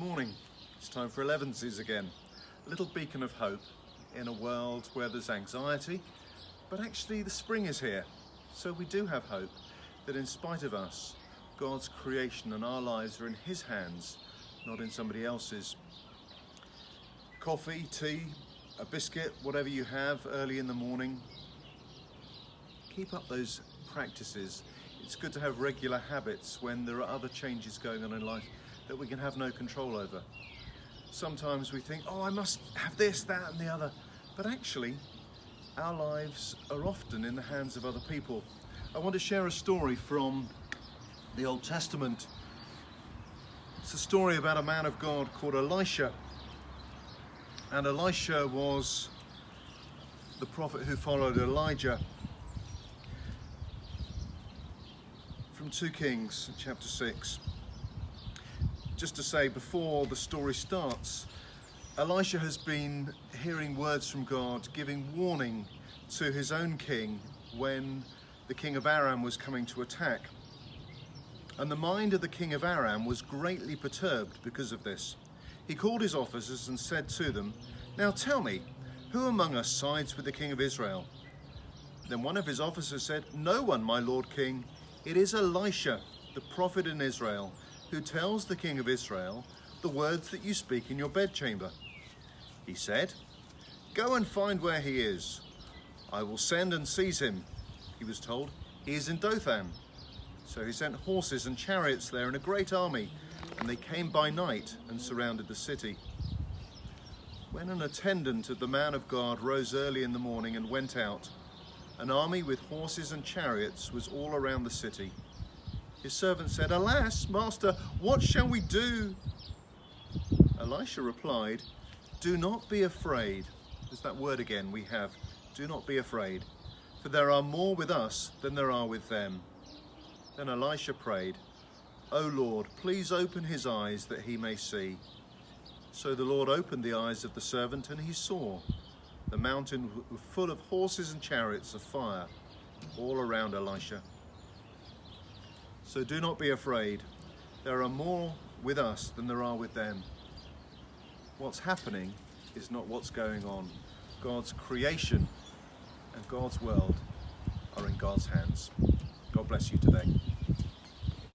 morning. It's time for Elevenses again. A little beacon of hope in a world where there's anxiety, but actually the spring is here. So we do have hope that in spite of us, God's creation and our lives are in His hands, not in somebody else's. Coffee, tea, a biscuit, whatever you have early in the morning. Keep up those practices. It's good to have regular habits when there are other changes going on in life that we can have no control over. Sometimes we think, oh, I must have this, that and the other. But actually, our lives are often in the hands of other people. I want to share a story from the Old Testament. It's a story about a man of God called Elisha. And Elisha was the prophet who followed Elijah. From 2 Kings chapter 6. Just to say, before the story starts, Elisha has been hearing words from God, giving warning to his own king when the king of Aram was coming to attack. And the mind of the king of Aram was greatly perturbed because of this. He called his officers and said to them, "Now tell me, who among us sides with the king of Israel?" Then one of his officers said, "No one, my lord king. It is Elisha, the prophet in Israel, who tells the king of Israel the words that you speak in your bedchamber." He said, "Go and find where he is. I will send and seize him." He was told, "He is in Dothan." So he sent horses and chariots there and a great army, and they came by night and surrounded the city. When an attendant of the man of God rose early in the morning and went out, an army with horses and chariots was all around the city. His servant said, "Alas, master, what shall we do?" Elisha replied, "Do not be afraid." There's that word again we have. Do not be afraid, for there are more with us than there are with them. Then Elisha prayed, "O Lord, please open his eyes that he may see." So the Lord opened the eyes of the servant, and he saw the mountain full of horses and chariots of fire all around Elisha. So do not be afraid. There are more with us than there are with them. What's happening is not what's going on. God's creation and God's world are in God's hands. God bless you today.